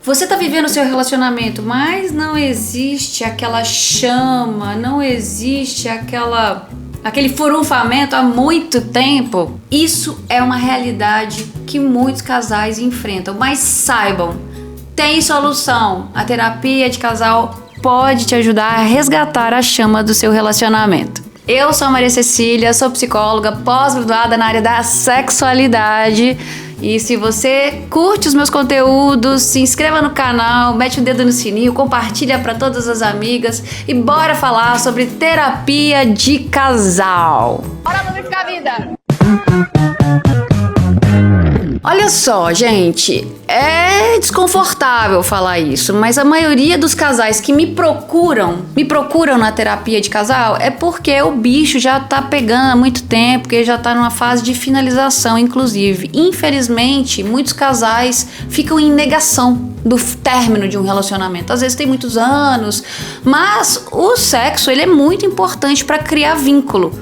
Você tá vivendo o seu relacionamento, mas não existe aquela chama, não existe aquele furunfamento há muito tempo. Isso é uma realidade que muitos casais enfrentam, mas saibam, tem solução. A terapia de casal pode te ajudar a resgatar a chama do seu relacionamento. Eu sou a Maria Cecília, sou psicóloga pós-graduada na área da sexualidade. E se você curte os meus conteúdos, se inscreva no canal, mete o dedo no sininho, compartilha para todas as amigas e bora falar sobre terapia de casal. Bora modificar a vida! Olha só, gente, é desconfortável falar isso, mas a maioria dos casais que me procuram na terapia de casal é porque o bicho já tá pegando há muito tempo, porque já tá numa fase de finalização, inclusive. Infelizmente, muitos casais ficam em negação do término de um relacionamento. Às vezes tem muitos anos, mas o sexo, ele é muito importante para criar vínculo.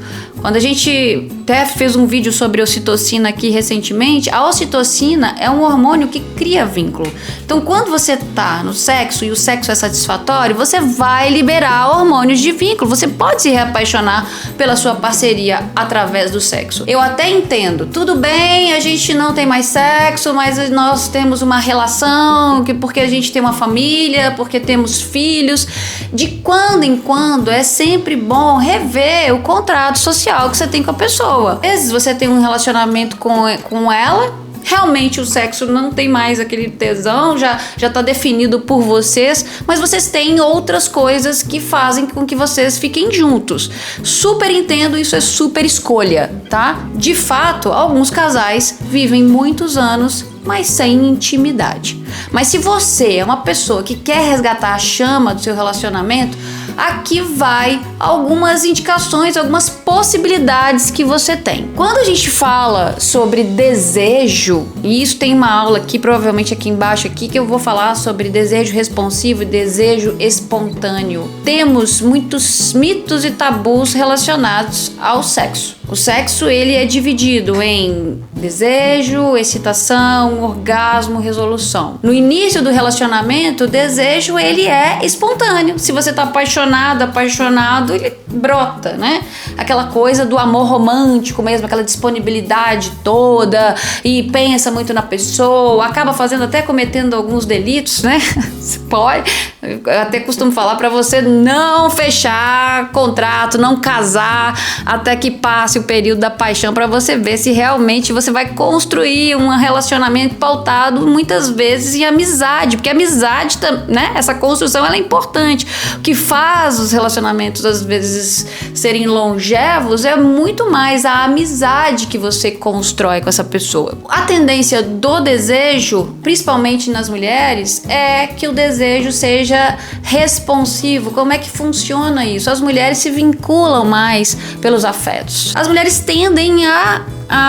Quando a gente até fez um vídeo sobre ocitocina aqui recentemente, a ocitocina é um hormônio que cria vínculo. Então, quando você tá no sexo e o sexo é satisfatório, você vai liberar hormônios de vínculo. Você pode se reapaixonar pela sua parceria através do sexo. Eu até entendo. Tudo bem, a gente não tem mais sexo, mas nós temos uma relação, porque a gente tem uma família, porque temos filhos. De quando em quando é sempre bom rever o contrato social que você tem com a pessoa. Às vezes você tem um relacionamento com ela, realmente o sexo não tem mais aquele tesão, já tá definido por vocês, mas vocês têm outras coisas que fazem com que vocês fiquem juntos. Super entendo, isso é super escolha, tá? De fato, alguns casais vivem muitos anos, mas sem intimidade. Mas se você é uma pessoa que quer resgatar a chama do seu relacionamento, aqui vai algumas indicações, algumas possibilidades que você tem. Quando a gente fala sobre desejo, e isso tem uma aula aqui, provavelmente aqui embaixo aqui, que eu vou falar sobre desejo responsivo e desejo espontâneo. Temos muitos mitos e tabus relacionados ao sexo. O sexo, ele é dividido em desejo, excitação, orgasmo, resolução. No início do relacionamento, o desejo, ele é espontâneo. Se você tá apaixonado, ele brota, né? Aquela coisa do amor romântico mesmo, aquela disponibilidade toda, e pensa muito na pessoa, acaba até cometendo alguns delitos, né? Você pode, eu até costumo falar pra você não fechar contrato, não casar até que passe o período da paixão, pra você ver se realmente você vai construir um relacionamento pautado muitas vezes em amizade, porque a amizade, né? Essa construção, ela é importante. O que faz os relacionamentos às vezes serem longevos é muito mais a amizade que você constrói com essa pessoa. A tendência do desejo, principalmente nas mulheres, é que o desejo seja responsivo. Como é que funciona isso? As mulheres se vinculam mais pelos afetos. As mulheres tendem a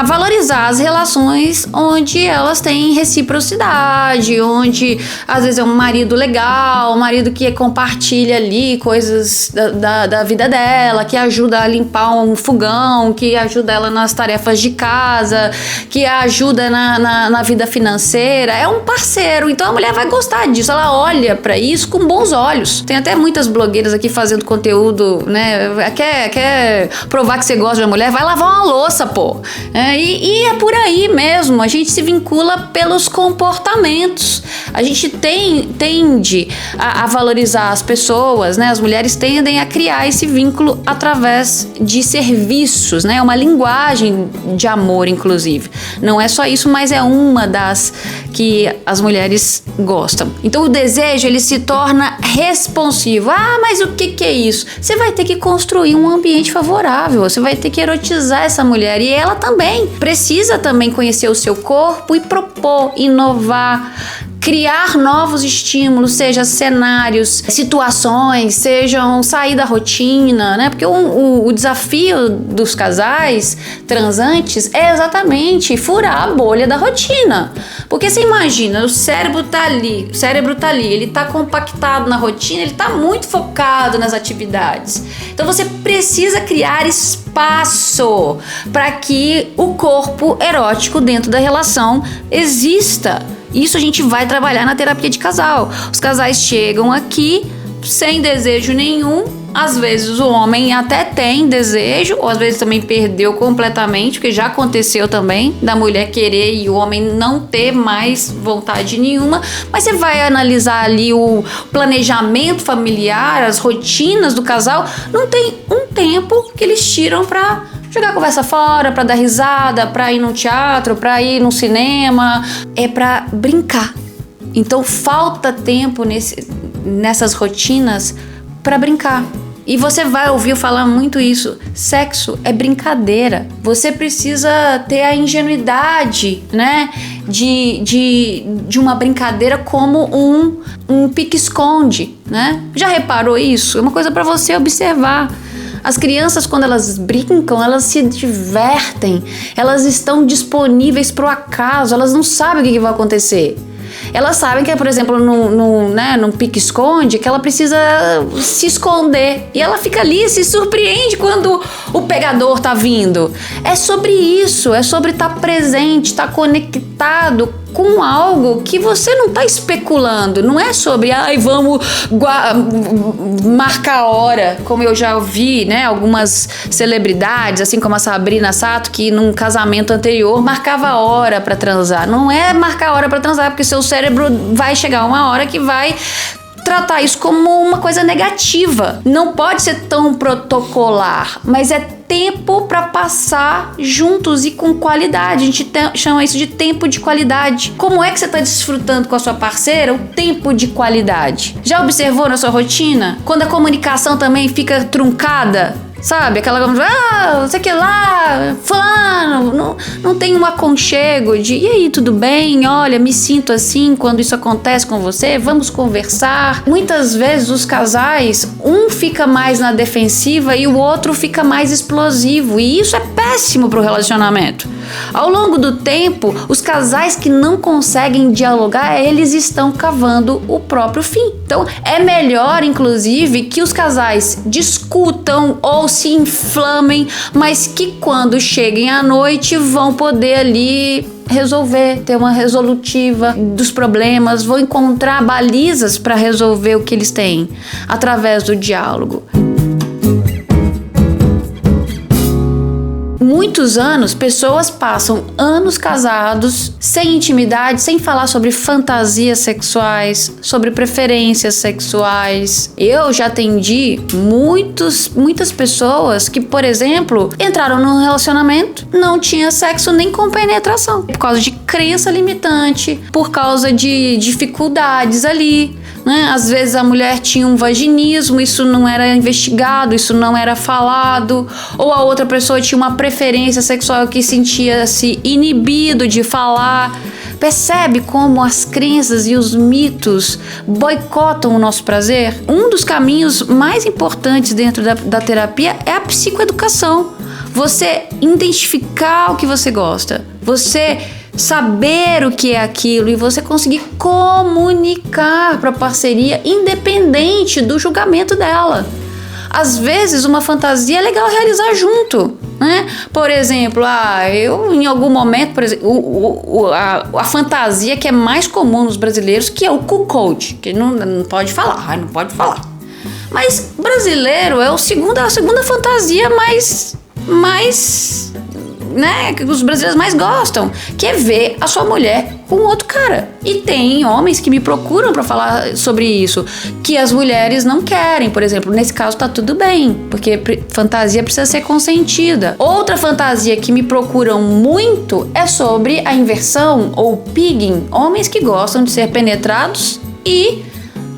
valorizar as relações onde elas têm reciprocidade, onde às vezes é um marido legal, um marido que compartilha ali coisas da vida dela, que ajuda a limpar um fogão, que ajuda ela nas tarefas de casa, que ajuda na vida financeira. É um parceiro, então a mulher vai gostar disso, ela olha pra isso com bons olhos. Tem até muitas blogueiras aqui fazendo conteúdo, né? Quer provar que você gosta de uma mulher? Vai lavar uma louça, pô. E é por aí mesmo, a gente se vincula pelos comportamentos. A gente tende a valorizar as pessoas, né? As mulheres tendem a criar esse vínculo através de serviços, né? Uma linguagem de amor, inclusive. Não é só isso, mas é uma das que as mulheres gostam. Então o desejo, ele se torna responsivo. Ah, mas o que é isso? Você vai ter que construir um ambiente favorável, você vai ter que erotizar essa mulher, e ela também precisa também conhecer o seu corpo e propor, inovar, criar novos estímulos, seja cenários, situações, sejam sair da rotina, né? Porque o desafio dos casais transantes é exatamente furar a bolha da rotina. Porque você imagina, o cérebro tá ali, ele tá compactado na rotina, ele tá muito focado nas atividades. Então você precisa criar espaço para que o corpo erótico dentro da relação exista. Isso a gente vai trabalhar na terapia de casal. Os casais chegam aqui sem desejo nenhum. Às vezes o homem até tem desejo, ou às vezes também perdeu completamente, porque já aconteceu também da mulher querer e o homem não ter mais vontade nenhuma. Mas você vai analisar ali o planejamento familiar, as rotinas do casal, não tem um tempo que eles tiram pra jogar a conversa fora, pra dar risada, pra ir no teatro, pra ir no cinema. É pra brincar. Então falta tempo nessas rotinas pra brincar. E você vai ouvir falar muito isso. Sexo é brincadeira. Você precisa ter a ingenuidade, né? De uma brincadeira como um pique-esconde, né? Já reparou isso? É uma coisa pra você observar. As crianças, quando elas brincam, elas se divertem. Elas estão disponíveis pro acaso. Elas não sabem o que vai acontecer. Elas sabem que, por exemplo, num pique-esconde, que ela precisa se esconder. E ela fica ali, se surpreende quando o pegador tá vindo. É sobre isso, é sobre estar presente, estar conectado com algo que você não tá especulando. Não é sobre, vamos marcar a hora, como eu já ouvi, né? Algumas celebridades, assim como a Sabrina Sato, que num casamento anterior marcava a hora pra transar. Não é marcar a hora pra transar, porque seu cérebro vai chegar uma hora que vai tratar isso como uma coisa negativa. Não pode ser tão protocolar, mas é tempo para passar juntos e com qualidade. A gente chama isso de tempo de qualidade. Como é que você está desfrutando com a sua parceira o tempo de qualidade? Já observou na sua rotina? Quando a comunicação também fica truncada? Sabe? Aquela coisa, não sei o que lá, fulano, não tem um aconchego de, e aí, tudo bem? Olha, me sinto assim quando isso acontece com você, vamos conversar. Muitas vezes os casais, um fica mais na defensiva e o outro fica mais explosivo, e isso é péssimo pro relacionamento. Ao longo do tempo, os casais que não conseguem dialogar, eles estão cavando o próprio fim. Então, é melhor, inclusive, que os casais discutam ou se inflamem, mas que quando cheguem à noite vão poder ali resolver, ter uma resolutiva dos problemas, vão encontrar balizas para resolver o que eles têm através do diálogo. Muitos anos, pessoas passam anos casados, sem intimidade, sem falar sobre fantasias sexuais, sobre preferências sexuais. Eu já atendi muitas pessoas que, por exemplo, entraram num relacionamento, não tinha sexo nem com penetração, por causa de crença limitante, por causa de dificuldades ali. Às vezes a mulher tinha um vaginismo, isso não era investigado, isso não era falado, ou a outra pessoa tinha uma preferência sexual que sentia-se inibido de falar. Percebe como as crenças e os mitos boicotam o nosso prazer? Um dos caminhos mais importantes dentro da terapia é a psicoeducação. Você identificar o que você gosta, você saber o que é aquilo e você conseguir comunicar para a parceria independente do julgamento dela. Às vezes uma fantasia é legal realizar junto, né? Por exemplo, eu em algum momento, por exemplo, a fantasia que é mais comum nos brasileiros, que é o cuckold, que não pode falar, não pode falar. Mas brasileiro é a segunda fantasia mais né, que os brasileiros mais gostam, que é ver a sua mulher com outro cara. E tem homens que me procuram pra falar sobre isso, que as mulheres não querem, por exemplo. Nesse caso tá tudo bem, porque fantasia precisa ser consentida. Outra fantasia que me procuram muito é sobre a inversão ou pigging, homens que gostam de ser penetrados e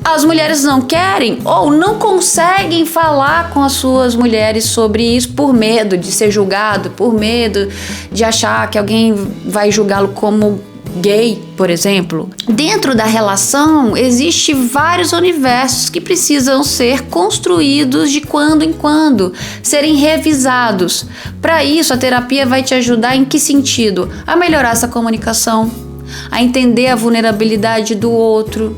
as mulheres não querem ou não conseguem falar com as suas mulheres sobre isso por medo de ser julgado, por medo de achar que alguém vai julgá-lo como gay, por exemplo. Dentro da relação, existem vários universos que precisam ser construídos de quando em quando, serem revisados. Para isso, a terapia vai te ajudar em que sentido? A melhorar essa comunicação, a entender a vulnerabilidade do outro,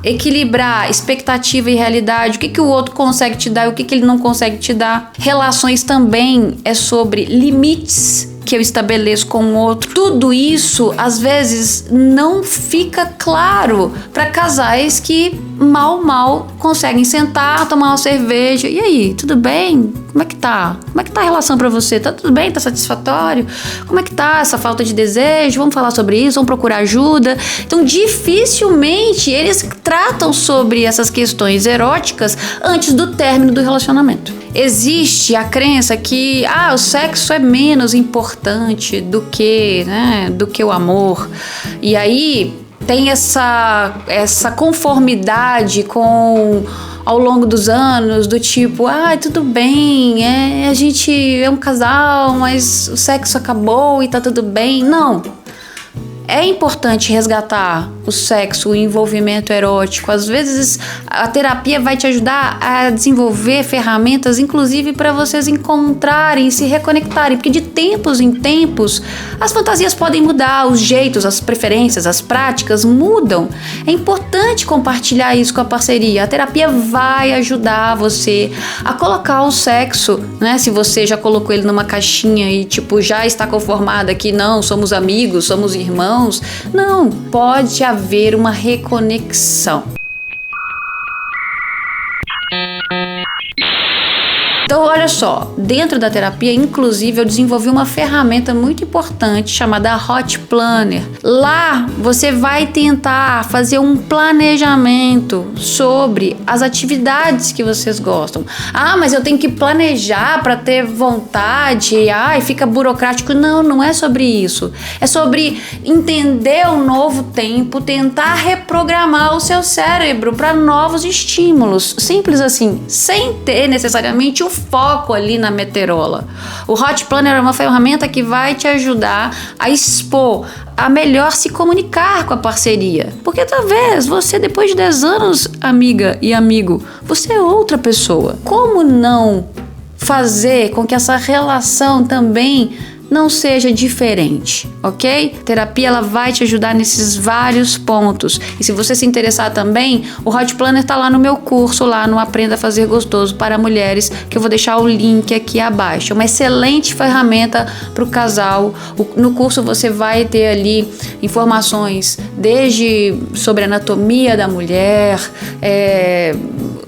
equilibrar expectativa e realidade, o que o outro consegue te dar e o que ele não consegue te dar. Relações também é sobre limites que eu estabeleço com o outro. Tudo isso, às vezes, não fica claro para casais que mal conseguem sentar, tomar uma cerveja. E aí, tudo bem? Como é que tá? Como é que tá a relação pra você? Tá tudo bem? Tá satisfatório? Como é que tá essa falta de desejo? Vamos falar sobre isso? Vamos procurar ajuda? Então, dificilmente eles tratam sobre essas questões eróticas antes do término do relacionamento. Existe a crença que o sexo é menos importante do que o amor. E aí tem essa conformidade com, ao longo dos anos, do tipo, tudo bem, a gente é um casal, mas o sexo acabou e tá tudo bem. Não. É importante resgatar o sexo, o envolvimento erótico. Às vezes a terapia vai te ajudar a desenvolver ferramentas, inclusive para vocês encontrarem, se reconectarem, porque de tempos em tempos as fantasias podem mudar, os jeitos, as preferências, as práticas mudam. É importante compartilhar isso com a parceria. A terapia vai ajudar você a colocar o sexo, né? Se você já colocou ele numa caixinha e já está conformada que não, somos amigos, somos irmãos. Não, pode haver uma reconexão. Então, olha só, dentro da terapia, inclusive, eu desenvolvi uma ferramenta muito importante chamada Hot Planner. Lá, você vai tentar fazer um planejamento sobre as atividades que vocês gostam. Mas eu tenho que planejar para ter vontade, fica burocrático. Não é sobre isso. É sobre entender o novo tempo, tentar reprogramar o seu cérebro para novos estímulos. Simples assim, sem ter necessariamente o foco ali na meterola. O Hot Planner é uma ferramenta que vai te ajudar a expor, a melhor se comunicar com a parceria. Porque talvez você, depois de 10 anos, amiga e amigo, você é outra pessoa. Como não fazer com que essa relação também não seja diferente, ok? A terapia ela vai te ajudar nesses vários pontos. E se você se interessar também, o Hot Planner tá lá no meu curso, lá no Aprenda a Fazer Gostoso para Mulheres, que eu vou deixar o link aqui abaixo. É uma excelente ferramenta para o casal. No curso você vai ter ali informações desde sobre a anatomia da mulher,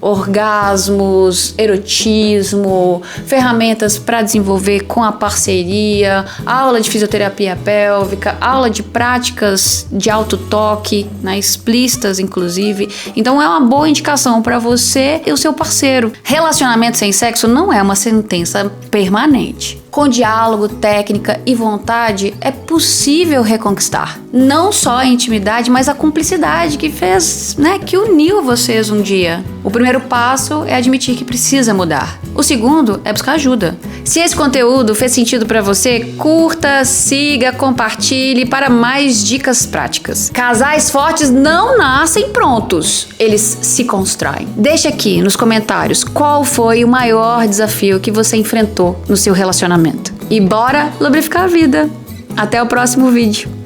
orgasmos, erotismo, ferramentas para desenvolver com a parceria, aula de fisioterapia pélvica, aula de práticas de autotoque, explícitas inclusive. Então é uma boa indicação para você e o seu parceiro. Relacionamento sem sexo não é uma sentença permanente. Com diálogo, técnica e vontade, é possível reconquistar. Não só a intimidade, mas a cumplicidade que fez, que uniu vocês um dia. O primeiro passo é admitir que precisa mudar. O segundo é buscar ajuda. Se esse conteúdo fez sentido para você, curta, siga, compartilhe para mais dicas práticas. Casais fortes não nascem prontos, eles se constroem. Deixe aqui nos comentários qual foi o maior desafio que você enfrentou no seu relacionamento. E bora lubrificar a vida! Até o próximo vídeo!